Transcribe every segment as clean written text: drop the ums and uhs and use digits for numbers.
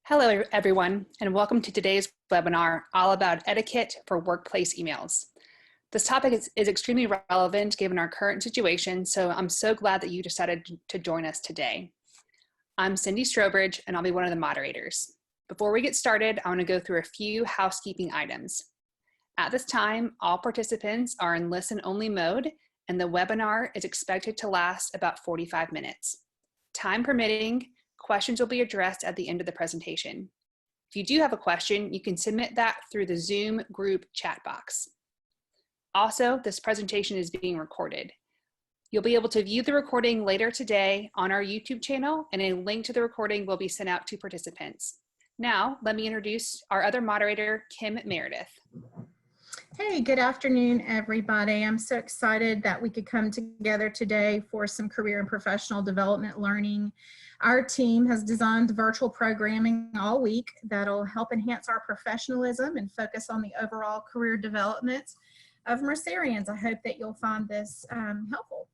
Hello, everyone, and welcome to today's webinar all about etiquette for workplace emails. This topic is extremely relevant given our current situation, so I'm so glad that you decided to join us today. I'm Cindy Strobridge, and I'll be one of the moderators. Before we get started, I want to go through a few housekeeping items. At this time, all participants are in listen-only mode, and the webinar is expected to last about 45 minutes. Time permitting, questions will be addressed at the end of the presentation. If you do have a question, you can submit that through the Zoom group chat box. Also, this presentation is being recorded. You'll be able to view the recording later today on our YouTube channel, and a link to the recording will be sent out to participants. Now, let me introduce our other moderator, Kim Meredith. Hey, good afternoon, everybody. I'm so excited that we could come together today for some career and professional development learning. Our team has designed virtual programming all week that'll help enhance our professionalism and focus on the overall career development of Mercerians. I hope that you'll find this helpful.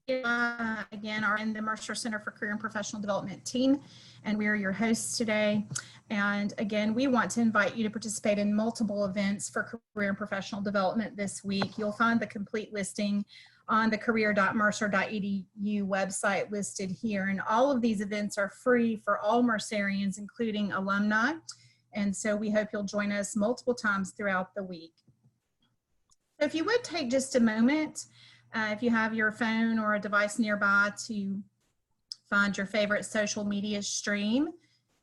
Again, are in the Mercer Center for Career and Professional Development team, and we are your hosts today. And again, we want to invite you to participate in multiple events for career and professional development this week. You'll find the complete listing on the career.mercer.edu website listed here. And all of these events are free for all Mercerians, including alumni. And so we hope you'll join us multiple times throughout the week. So if you would take just a moment, if you have your phone or a device nearby, to find your favorite social media stream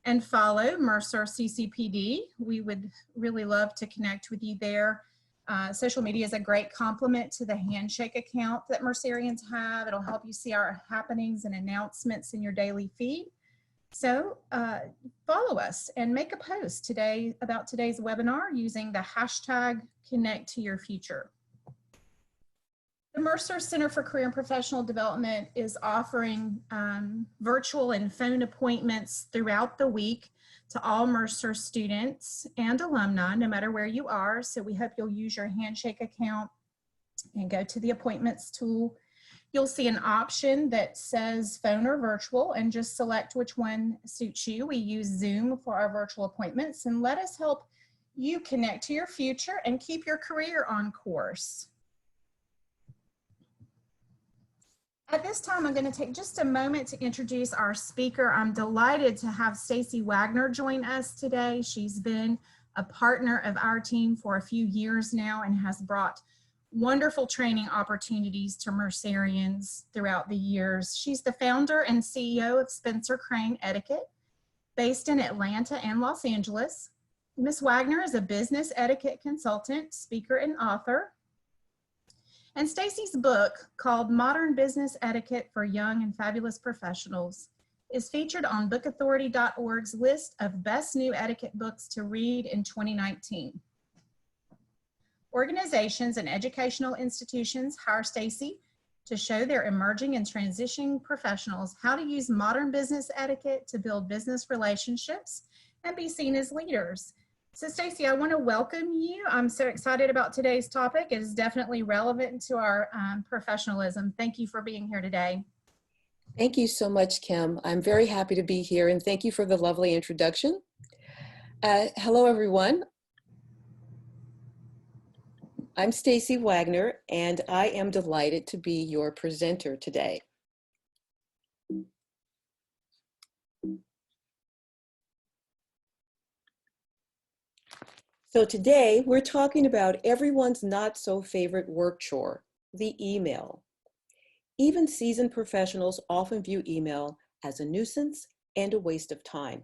and follow Mercer CCPD. We would really love to connect with you there. Social media is a great complement to the Handshake account that Mercerians have. It'll help you see our happenings and announcements in your daily feed. So follow us and make a post today about today's webinar using the hashtag #ConnectToYourFuture. The Mercer Center for Career and Professional Development is offering virtual and phone appointments throughout the week to all Mercer students and alumni, no matter where you are. So we hope you'll use your Handshake account and go to the appointments tool. You'll see an option that says phone or virtual, and just select which one suits you. We use Zoom for our virtual appointments, and let us help you connect to your future and keep your career on course. At this time, I'm going to take just a moment to introduce our speaker. I'm delighted to have Stacy Wagner join us today. She's been a partner of our team for a few years now and has brought wonderful training opportunities to Mercerians throughout the years. She's the founder and CEO of Spencer Crane Etiquette, based in Atlanta and Los Angeles. Ms. Wagner is a business etiquette consultant, speaker, and author. And Stacy's book, called Modern Business Etiquette for Young and Fabulous Professionals, is featured on bookauthority.org's list of best new etiquette books to read in 2019. Organizations and educational institutions hire Stacy to show their emerging and transitioning professionals how to use modern business etiquette to build business relationships and be seen as leaders. So Stacy, I want to welcome you. I'm so excited about today's topic. It is definitely relevant to our professionalism. Thank you for being here today. Thank you so much, Kim. I'm very happy to be here, and thank you for the lovely introduction. Hello, everyone. I'm Stacy Wagner, and I am delighted to be your presenter today. So today we're talking about everyone's not so favorite work chore, the email. Even seasoned professionals often view email as a nuisance and a waste of time.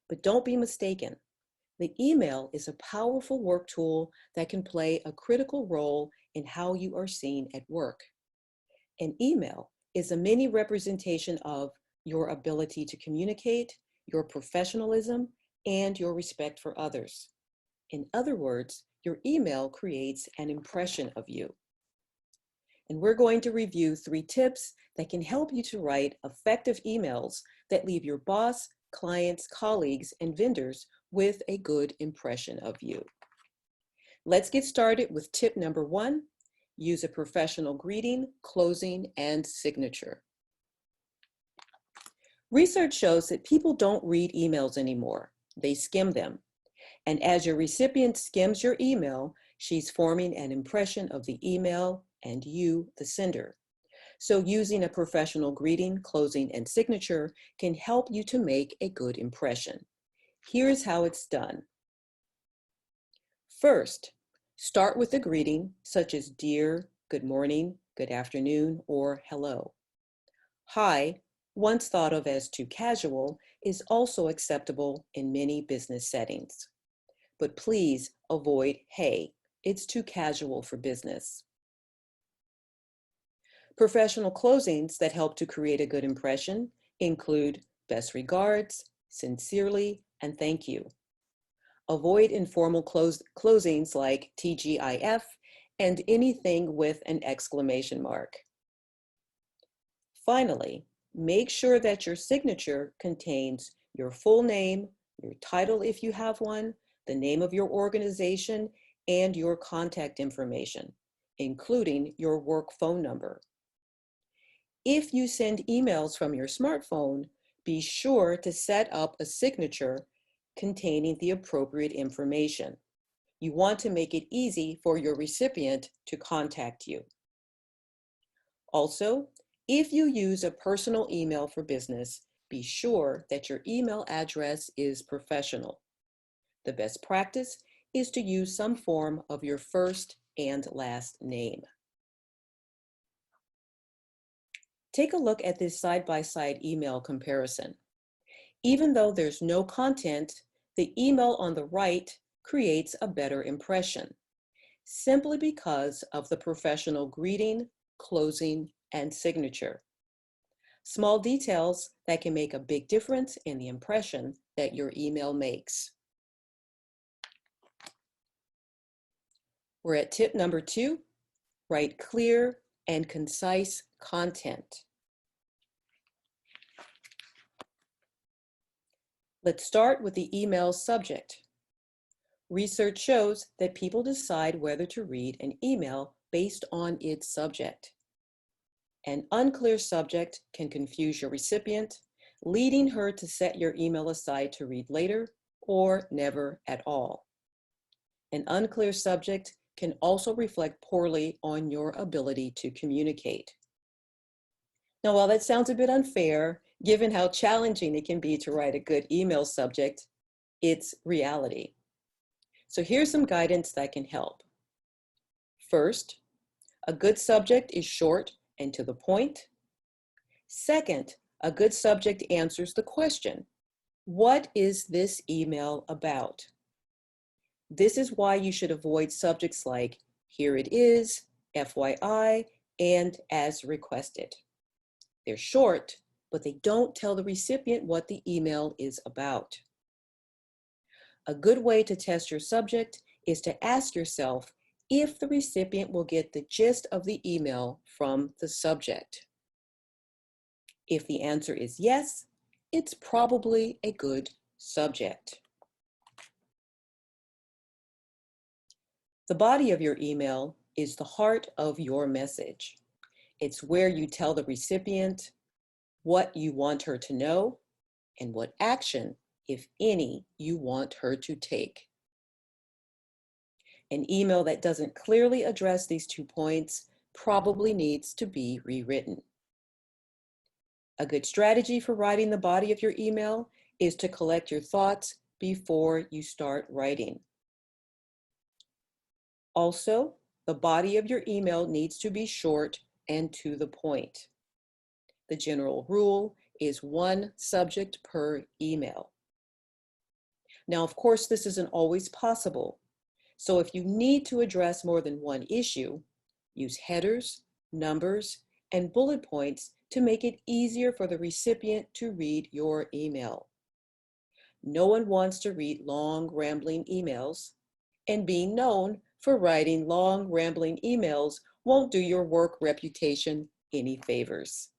But don't be mistaken. The email is a powerful work tool that can play a critical role in how you are seen at work. An email is a mini representation of your ability to communicate, your professionalism, and your respect for others. In other words, your email creates an impression of you. And we're going to review 3 tips that can help you to write effective emails that leave your boss, clients, colleagues, and vendors with a good impression of you. Let's get started with tip number 1. Use a professional greeting, closing, and signature. Research shows that people don't read emails anymore. They skim them. And as your recipient skims your email, she's forming an impression of the email and you, the sender. So using a professional greeting, closing, and signature can help you to make a good impression. Here's how it's done. First, start with a greeting such as dear, good morning, good afternoon, or hello. Hi, once thought of as too casual, is also acceptable in many business settings. But please avoid hey, it's too casual for business. Professional closings that help to create a good impression include best regards, sincerely, and thank you. Avoid informal closings like TGIF and anything with an exclamation mark. Finally, make sure that your signature contains your full name, your title if you have one, the name of your organization, and your contact information, including your work phone number. If you send emails from your smartphone, be sure to set up a signature containing the appropriate information. You want to make it easy for your recipient to contact you. Also, if you use a personal email for business, be sure that your email address is professional. The best practice is to use some form of your first and last name. Take a look at this side-by-side email comparison. Even though there's no content, the email on the right creates a better impression, simply because of the professional greeting, closing, and signature. Small details that can make a big difference in the impression that your email makes. We're at tip number 2, write clear and concise content. Let's start with the email subject. Research shows that people decide whether to read an email based on its subject. An unclear subject can confuse your recipient, leading her to set your email aside to read later or never at all. An unclear subject can also reflect poorly on your ability to communicate. Now, while that sounds a bit unfair, given how challenging it can be to write a good email subject, it's reality. So here's some guidance that can help. First, a good subject is short and to the point. Second, a good subject answers the question, what is this email about? This is why you should avoid subjects like, here it is, FYI, and as requested. They're short, but they don't tell the recipient what the email is about. A good way to test your subject is to ask yourself if the recipient will get the gist of the email from the subject. If the answer is yes, it's probably a good subject. The body of your email is the heart of your message. It's where you tell the recipient what you want her to know and what action, if any, you want her to take. An email that doesn't clearly address these 2 points probably needs to be rewritten. A good strategy for writing the body of your email is to collect your thoughts before you start writing. Also, the body of your email needs to be short and to the point. The general rule is 1 subject per email. Now, of course, this isn't always possible. So if you need to address more than 1 issue, use headers, numbers, and bullet points to make it easier for the recipient to read your email. No one wants to read long, rambling emails, and being known for writing long, rambling emails won't do your work reputation any favors.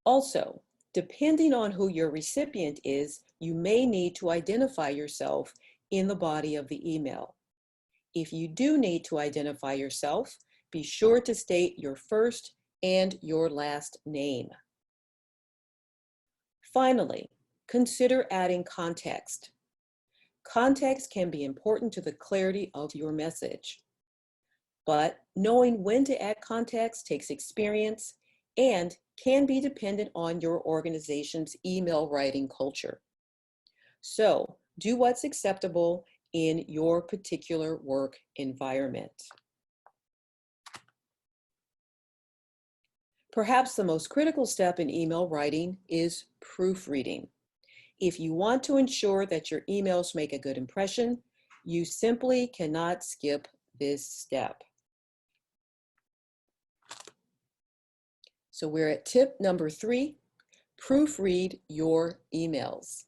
Also, depending on who your recipient is, you may need to identify yourself in the body of the email. If you do need to identify yourself, be sure to state your first and your last name. Finally, consider adding context. Context can be important to the clarity of your message, but knowing when to add context takes experience and can be dependent on your organization's email writing culture. So do what's acceptable in your particular work environment. Perhaps the most critical step in email writing is proofreading. If you want to ensure that your emails make a good impression, you simply cannot skip this step. So we're at tip number 3, proofread your emails.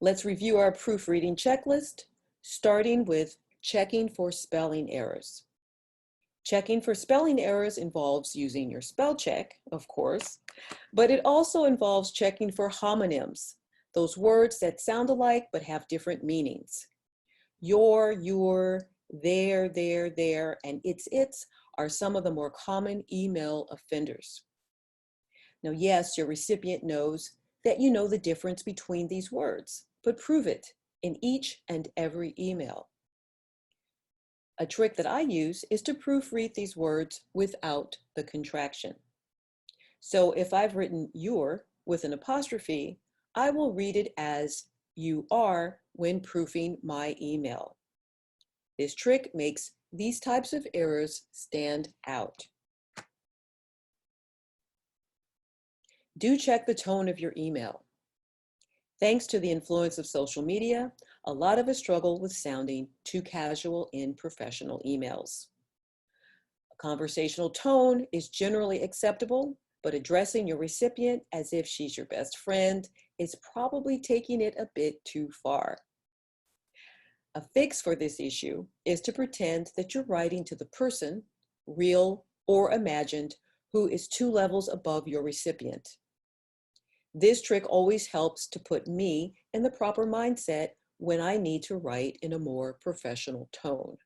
Let's review our proofreading checklist, starting with checking for spelling errors. Checking for spelling errors involves using your spell check, of course, but it also involves checking for homonyms, those words that sound alike but have different meanings. Your, their, and its are some of the more common email offenders. Now, yes, your recipient knows that you know the difference between these words, but prove it in each and every email. A trick that I use is to proofread these words without the contraction. So if I've written your with an apostrophe, I will read it as you are when proofing my email. This trick makes these types of errors stand out. Do check the tone of your email. Thanks to the influence of social media, a lot of us struggle with sounding too casual in professional emails. A conversational tone is generally acceptable, but addressing your recipient as if she's your best friend is probably taking it a bit too far. A fix for this issue is to pretend that you're writing to the person, real or imagined, who is 2 levels above your recipient. This trick always helps to put me in the proper mindset when I need to write in a more professional tone.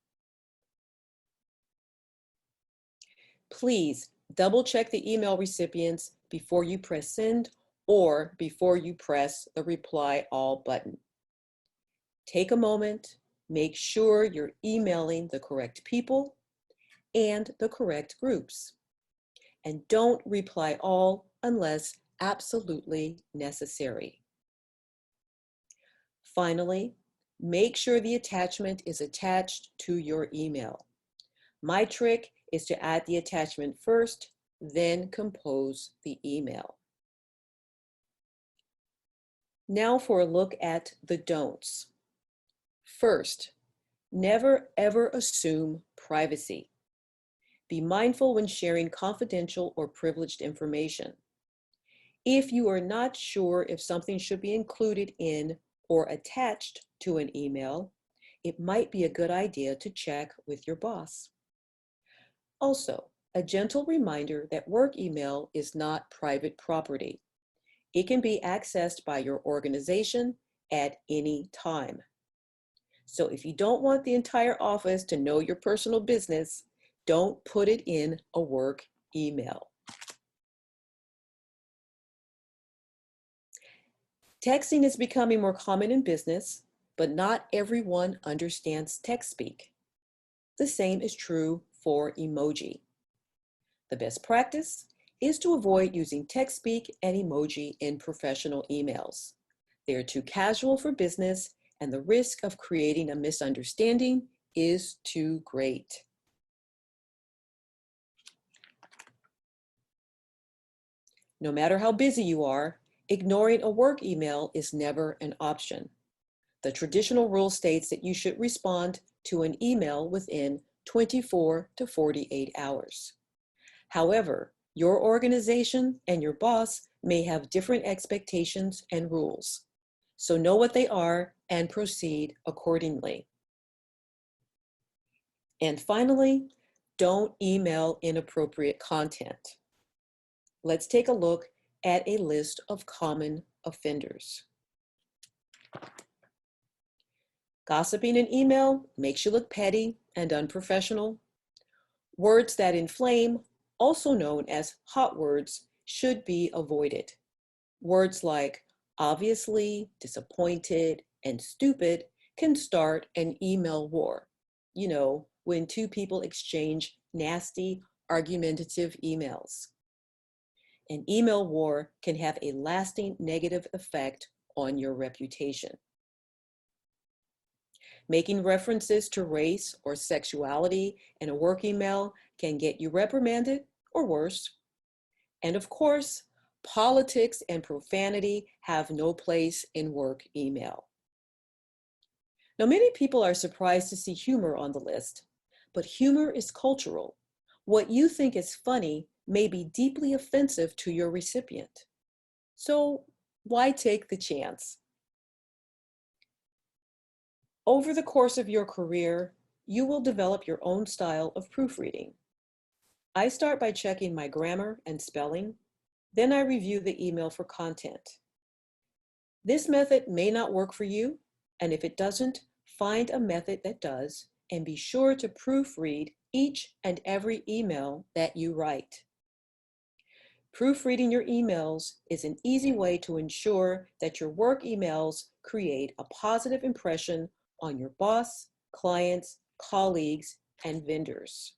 Please double check the email recipients before you press send or before you press the reply all button. Take a moment, make sure you're emailing the correct people and the correct groups. And don't reply all unless absolutely necessary. Finally, make sure the attachment is attached to your email. My trick is to add the attachment first, then compose the email. Now for a look at the don'ts. First, never ever assume privacy. Be mindful when sharing confidential or privileged information. If you are not sure if something should be included in or attached to an email, it might be a good idea to check with your boss. Also, a gentle reminder that work email is not private property. It can be accessed by your organization at any time. So if you don't want the entire office to know your personal business, don't put it in a work email. Texting is becoming more common in business, but not everyone understands text speak. The same is true for emoji. The best practice is to avoid using text speak and emoji in professional emails. They are too casual for business, and the risk of creating a misunderstanding is too great. No matter how busy you are, ignoring a work email is never an option. The traditional rule states that you should respond to an email within 24 to 48 hours. However, your organization and your boss may have different expectations and rules. So know what they are and proceed accordingly. And finally, don't email inappropriate content. Let's take a look at a list of common offenders. Gossiping in email makes you look petty and unprofessional. Words that inflame, also known as hot words, should be avoided. Words like obviously, disappointed, and stupid can start an email war. You know, when two people exchange nasty, argumentative emails. An email war can have a lasting negative effect on your reputation. Making references to race or sexuality in a work email can get you reprimanded or worse. And of course, politics and profanity have no place in work email. Now, many people are surprised to see humor on the list, but humor is cultural. What you think is funny may be deeply offensive to your recipient. So why take the chance? Over the course of your career, you will develop your own style of proofreading. I start by checking my grammar and spelling, then I review the email for content. This method may not work for you, and if it doesn't, find a method that does, and be sure to proofread each and every email that you write. Proofreading your emails is an easy way to ensure that your work emails create a positive impression on your boss, clients, colleagues, and vendors.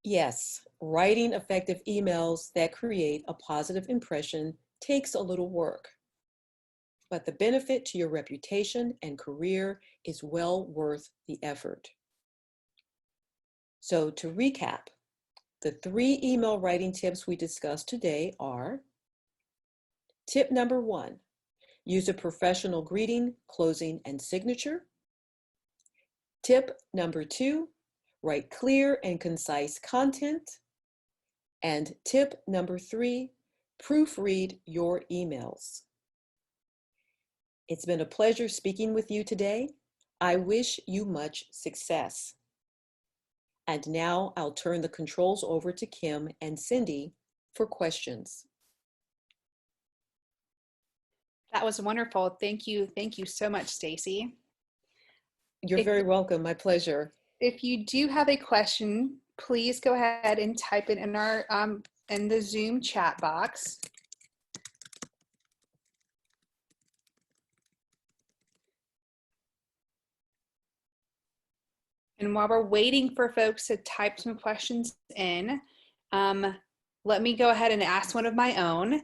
Yes, writing effective emails that create a positive impression takes a little work, but the benefit to your reputation and career is well worth the effort. So to recap, the 3 email writing tips we discussed today are: tip number 1, use a professional greeting, closing, and signature. Tip number 2, write clear and concise content. And tip number 3, proofread your emails. It's been a pleasure speaking with you today. I wish you much success. And now I'll turn the controls over to Kim and Cindy for questions. That was wonderful. Thank you. Thank you so much, Stacy. You're very welcome. My pleasure. If you do have a question, please go ahead and type it in our in the Zoom chat box. And while we're waiting for folks to type some questions in, let me go ahead and ask one of my own.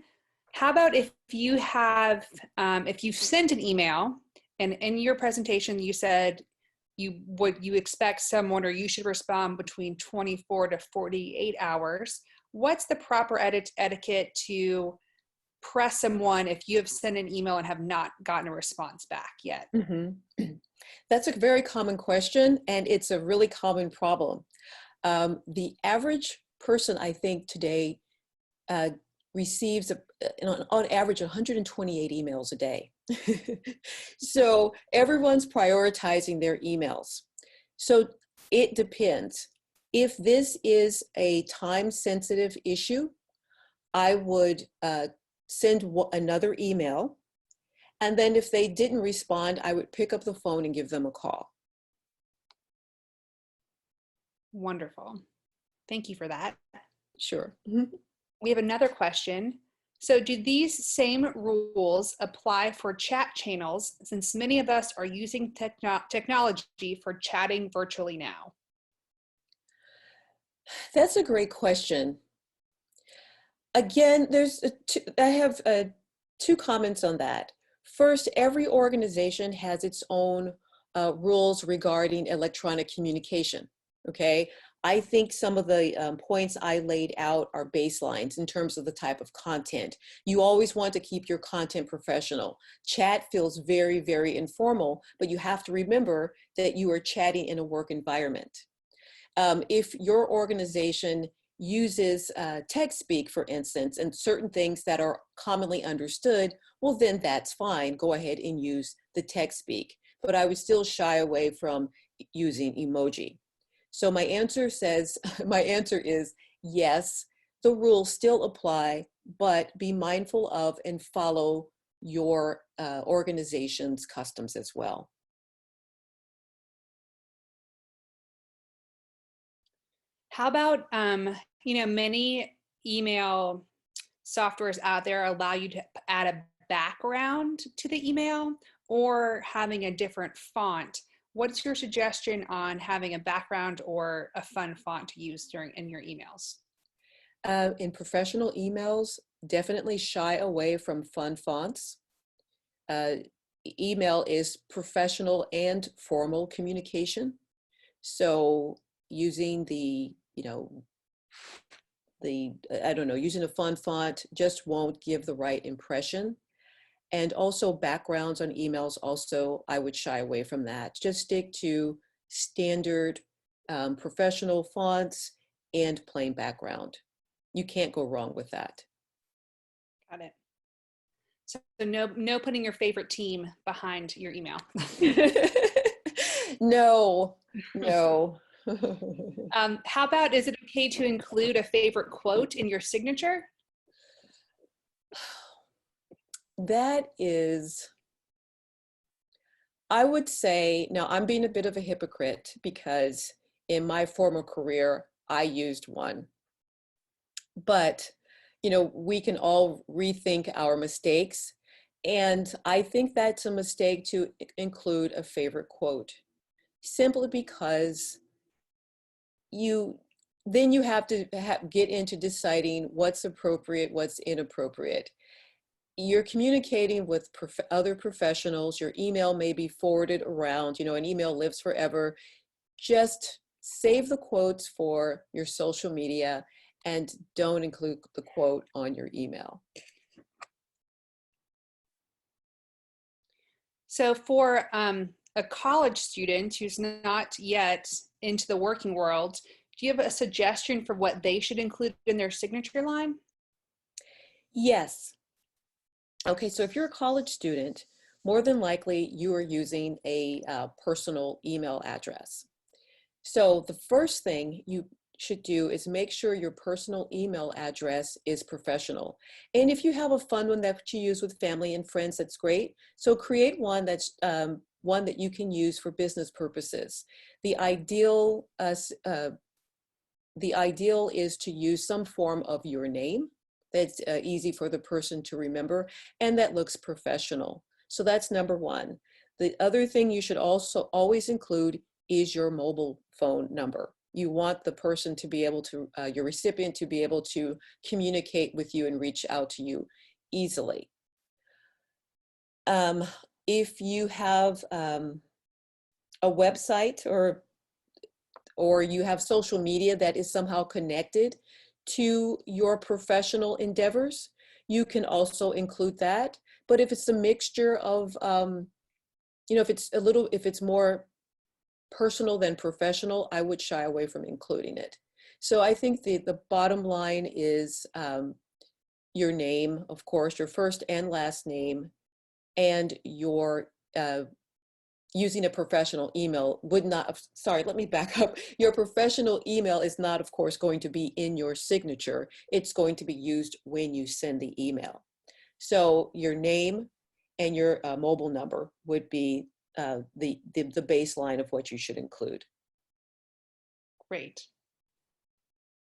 How about if you have, if you've sent an email and in your presentation you said you expect someone or you should respond between 24 to 48 hours, what's the proper etiquette to press someone if you have sent an email and have not gotten a response back yet? That's a very common question, and it's a really common problem. The average person, I think, today receives on average 128 emails a day. So everyone's prioritizing their emails. So it depends. If this is a time-sensitive issue, I would send another email. And then if they didn't respond, I would pick up the phone and give them a call. Wonderful. Thank you for that. Sure. We have another question. So do these same rules apply for chat channels, since many of us are using technology for chatting virtually now? That's a great question. Again, I have 2 comments on that. First, every organization has its own rules regarding electronic communication, okay? I think some of the points I laid out are baselines in terms of the type of content. You always want to keep your content professional. Chat feels very, very informal, but you have to remember that you are chatting in a work environment. If your organization uses text speak, for instance, and certain things that are commonly understood, well, then that's fine. Go ahead and use the text speak. But I would still shy away from using emoji. So my answer is yes, the rules still apply, but be mindful of and follow your organization's customs as well. How about, many email softwares out there allow you to add a background to the email or having a different font. What's your suggestion on having a background or a fun font to use in your emails? In professional emails, definitely shy away from fun fonts. Email is professional and formal communication. So using using a fun font just won't give the right impression. And also backgrounds on emails, also, I would shy away from that. Just stick to standard professional fonts and plain background. You can't go wrong with that. Got it. So no putting your favorite team behind your email. No. How about, is it okay to include a favorite quote in your signature? That is, I would say, now I'm being a bit of a hypocrite because in my former career, I used one. But, we can all rethink our mistakes. And I think that's a mistake to include a favorite quote, simply because then you have to get into deciding what's appropriate, what's inappropriate. You're communicating with other professionals. Your email may be forwarded around. An email lives forever. Just save the quotes for your social media and don't include the quote on your email. So for a college student who's not yet into the working world, do you have a suggestion for what they should include in their signature line? Yes. Okay, so if you're a college student, more than likely you are using a personal email address. So the first thing you should do is make sure your personal email address is professional. And if you have a fun one that you use with family and friends, that's great. So create one that's one that you can use for business purposes. The ideal is to use some form of your name that's easy for the person to remember and that looks professional. So that's number one. The other thing you should also always include is your mobile phone number. You want the person to be able to, your recipient to be able to communicate with you and reach out to you easily. If you have a website or you have social media that is somehow connected to your professional endeavors, you can also include that. But if it's a mixture of, if it's more personal than professional, I would shy away from including it. So I think the bottom line is your name, of course, your first and last name, and your using a professional email would not, sorry, let me back up. Your professional email is not, of course, going to be in your signature. It's going to be used when you send the email. So your name and your mobile number would be the baseline of what you should include. Great.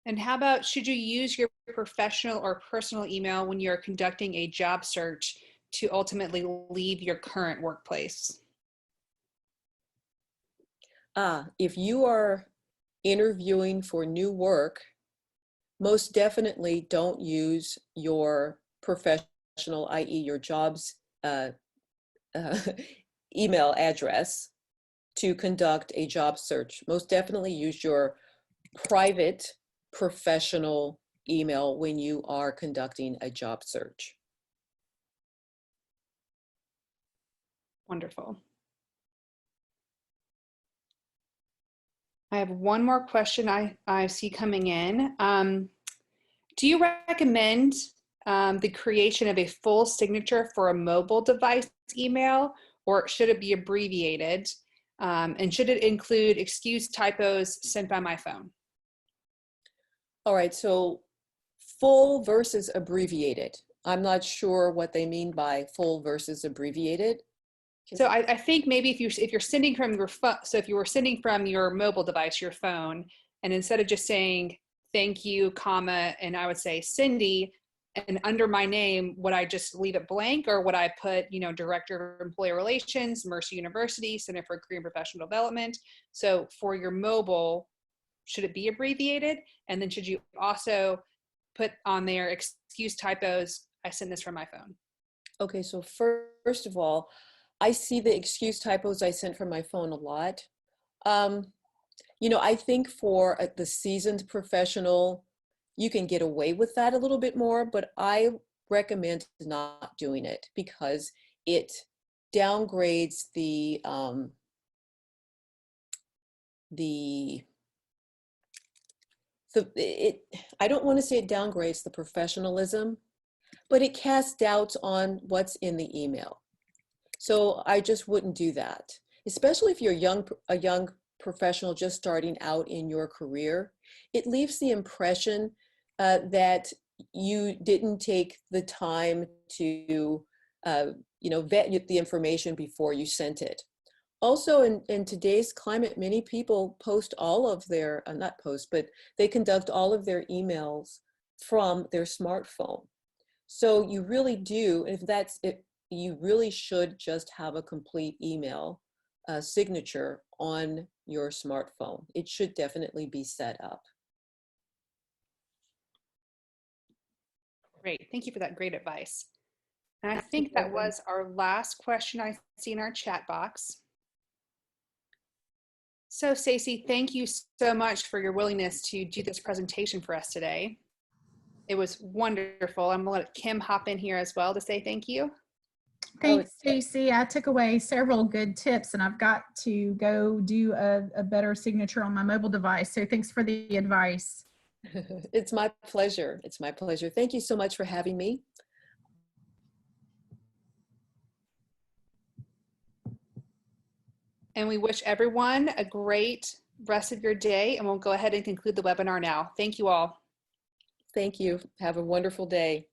And how about, should you use your professional or personal email when you're conducting a job search to ultimately leave your current workplace? If you are interviewing for new work, most definitely don't use your professional, i.e. your job's email address to conduct a job search. Most definitely use your private professional email when you are conducting a job search. Wonderful. I have one more question I see coming in. Do you recommend the creation of a full signature for a mobile device email, or should it be abbreviated? And should it include excuse typos sent by my phone? All right, so full versus abbreviated. I'm not sure what they mean by full versus abbreviated. So I think maybe if you're sending from your phone, so if you were sending from your mobile device, your phone, and instead of just saying thank you, comma, and I would say Cindy, and under my name, would I just leave it blank, or would I put, you know, Director of Employee Relations, Mercer University, Center for Career and Professional Development? So for your mobile, should it be abbreviated? And then should you also put on there, excuse typos, I send this from my phone? Okay, so first of all, I see the excuse typos I sent from my phone a lot. You know, I think for the seasoned professional, you can get away with that a little bit more, but I recommend not doing it because it downgrades I don't want to say it downgrades the professionalism, but it casts doubts on what's in the email. So I just wouldn't do that, especially if you're a young professional just starting out in your career. It leaves the impression that you didn't take the time to, you know, vet the information before you sent it. Also, in today's climate, many people post all of their, not post, but they conduct all of their emails from their smartphone. So you really do, if that's it, you really should just have a complete email signature on your smartphone. It should definitely be set up. Great, thank you for that great advice. And I think that was our last question I see in our chat box. So Stacy, thank you so much for your willingness to do this presentation for us today. It was wonderful. I'm gonna let Kim hop in here as well to say thank you. Thanks, Stacy. I took away several good tips, and I've got to go do a better signature on my mobile device. So thanks for the advice. It's my pleasure. It's my pleasure. Thank you so much for having me. And we wish everyone a great rest of your day, and we'll go ahead and conclude the webinar now. Thank you all. Thank you. Have a wonderful day.